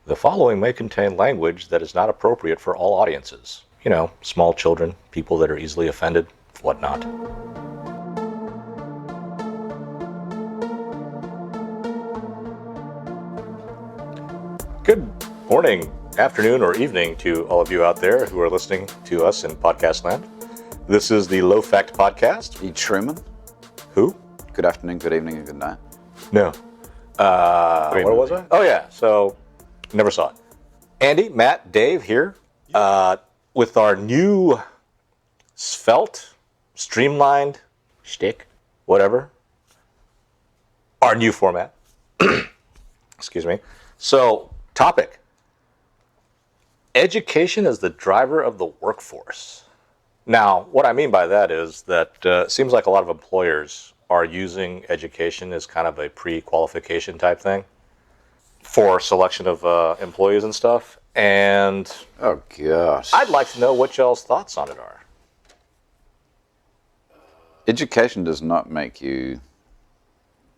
The following may contain language that is not appropriate for all audiences. You know, small children, people that are easily offended, whatnot. Good morning, afternoon, or evening to all of you out there who are listening to us in podcast land. This is the Low Fact Podcast. E. Truman. Who? Good afternoon, good evening, and good night. No. Where was I? Oh, yeah. So, never saw it. Andy, Matt, Dave here with our new svelte, streamlined, Shtick. whatever, our new format. Excuse me. So, topic. Education as the driver of the workforce. Now, what I mean by that is that it seems like a lot of employers are using education as kind of a pre-qualification type thing for selection of employees and stuff. And Oh, gosh. I'd like to know what y'all's thoughts on it are. Education does not make you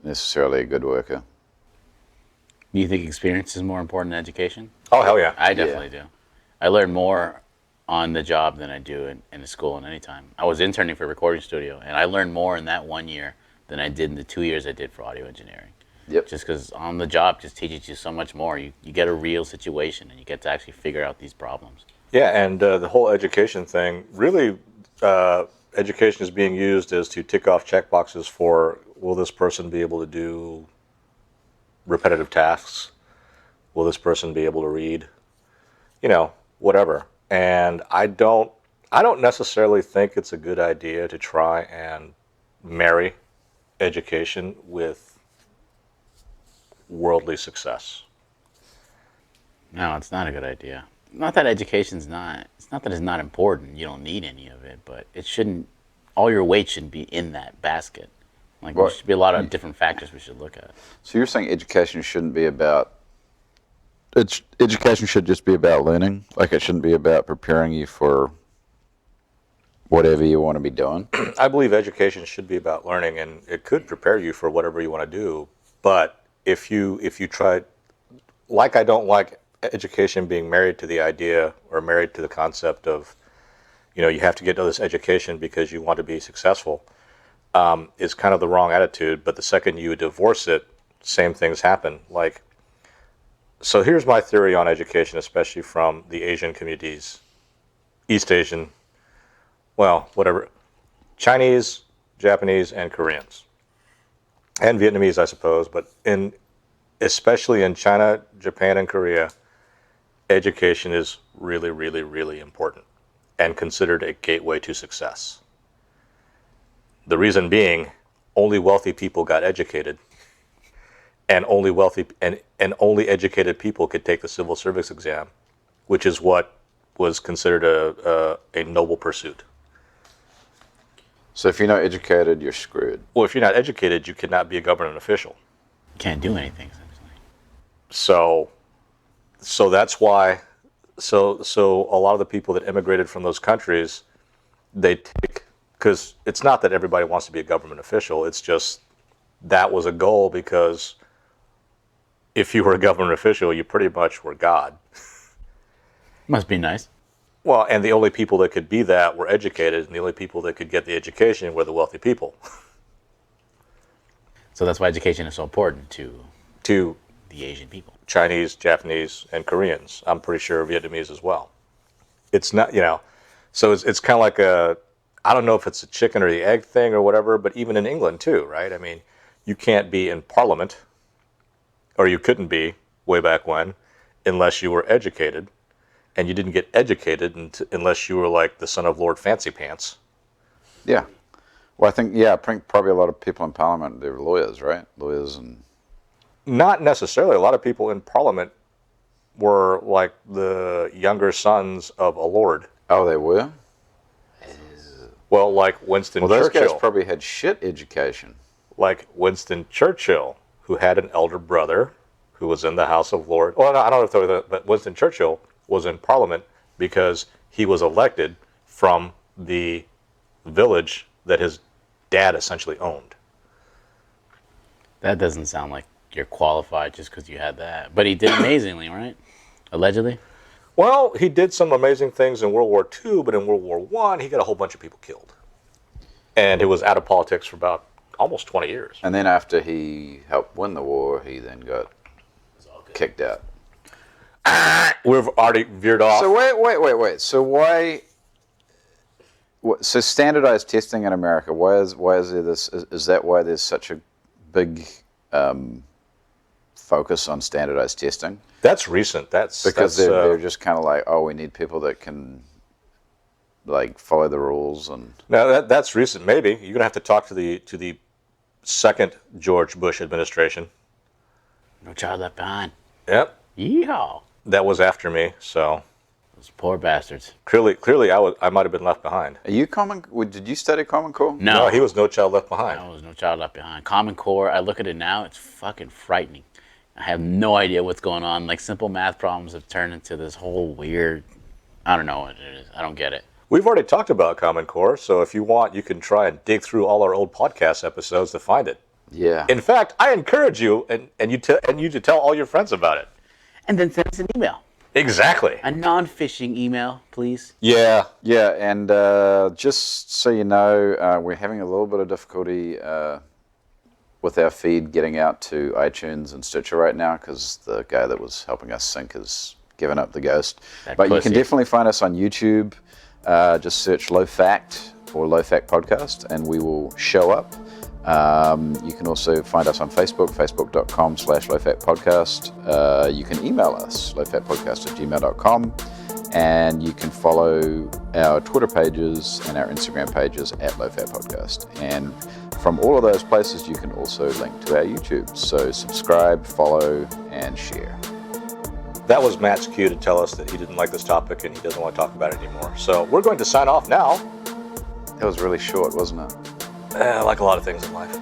necessarily a good worker. Do you think experience is more important than education? Oh, hell yeah. I definitely do. I learn more on the job than I do in the school and any time. I was interning for a recording studio, and I learned more in that 1 year than I did in the 2 years I did for audio engineering. Yep. Just because on the job just teaches you so much more. You get a real situation, and you get to actually figure out these problems. Yeah, and the whole education thing, really, education is being used as to tick off check boxes for, will this person be able to do repetitive tasks? Will this person be able to read? You know, whatever. And I don't necessarily think it's a good idea to try and marry education with worldly success. No, it's not a good idea. Not that education's not, it's not that it's not important. You don't need any of it, but it shouldn't, all your weight shouldn't be in that basket. Like, there should be a lot of different factors we should look at. So you're saying education shouldn't be about... Education should just be about learning? Like, it shouldn't be about preparing you for whatever you want to be doing? I believe education should be about learning, and it could prepare you for whatever you want to do. But if you try, like, I don't like education being married to the idea or married to the concept of, you know, you have to get to this education because you want to be successful, is kind of the wrong attitude. But the second you divorce it, same things happen. Like, so here's my theory on education, especially from the Asian communities, East Asian, well, whatever, Chinese, Japanese, and Koreans, and Vietnamese, I suppose, but especially in China, Japan, and Korea, education is really, really, really important and considered a gateway to success. The reason being, only wealthy people got educated, and only wealthy and only educated people could take the civil service exam, which is what was considered a noble pursuit. So if you're not educated, you're screwed. Well, if you're not educated, you cannot be a government official. You can't do anything, essentially. So that's why. So a lot of the people that immigrated from those countries, they take, because it's not that everybody wants to be a government official. It's just that was a goal, because if you were a government official, you pretty much were God. Must be nice. Well, and the only people that could be that were educated, and the only people that could get the education were the wealthy people. So that's why education is so important To the Asian people. Chinese, Japanese, and Koreans. I'm pretty sure Vietnamese as well. It's not, you know, so it's kind of like I don't know if it's a chicken or the egg thing or whatever, but even in England too, right? I mean, you can't be in Parliament, or you couldn't be way back when, unless you were educated. And you didn't get educated unless you were like the son of Lord Fancy Pants. Yeah. Well, I think probably a lot of people in Parliament, they're lawyers, right? Lawyers and... Not necessarily. A lot of people in Parliament were like the younger sons of a lord. Oh, they were? Well, like Winston Well, those Churchill. guys probably had shit education. Like Winston Churchill, who had an elder brother who was in the House of Lords. Well, no, I don't know if they were but Winston Churchill was in Parliament because he was elected from the village that his dad essentially owned. That doesn't sound like you're qualified just because you had that. But he did amazingly, right? Allegedly. Well, he did some amazing things in World War II, but in World War One, he got a whole bunch of people killed. And he was out of politics for about almost 20 years. And then after he helped win the war, he then got kicked out. We've already veered off. So wait. So why? So standardized testing in America. Why is there this? Is that why there's such a big focus on standardized testing? That's recent. That's Because that's, they're just kind of like, oh, we need people that can like follow the rules and. No, that's recent. Maybe you're gonna have to talk to the second George Bush administration. No child left behind. Yep, Yeehaw. that was after me. So Those poor bastards. clearly, I might have been left behind. Are you Did you study Common Core? No, he was no child left behind. There was no child left behind. Common Core, I look at it now, it's fucking frightening. I have no idea what's going on. Like, simple math problems have turned into this whole weird, I don't know what it is. I don't get it. We've already talked about Common Core, so if you want, you can try and dig through all our old podcast episodes to find it. Yeah. In fact, I encourage you and you to tell all your friends about it. And then send us an email. Exactly. A non-phishing email, please. Yeah. Yeah, and just so you know, we're having a little bit of difficulty with our feed getting out to iTunes and Stitcher right now because the guy that was helping us sync has given up the ghost. That But you can pussy. definitely find us on YouTube. Just search Low Fact or Low Fact Podcast, and we will show up. You can also find us on Facebook, facebook.com/lowfactpodcast. You can email us, lowfactpodcast@gmail.com, and you can follow our Twitter pages and our Instagram pages at lowfactpodcast. And from all of those places, you can also link to our YouTube. So subscribe, follow, and share. That was Matt's cue to tell us that he didn't like this topic and he doesn't want to talk about it anymore. So we're going to sign off now. That was really short, wasn't it? Like a lot of things in life.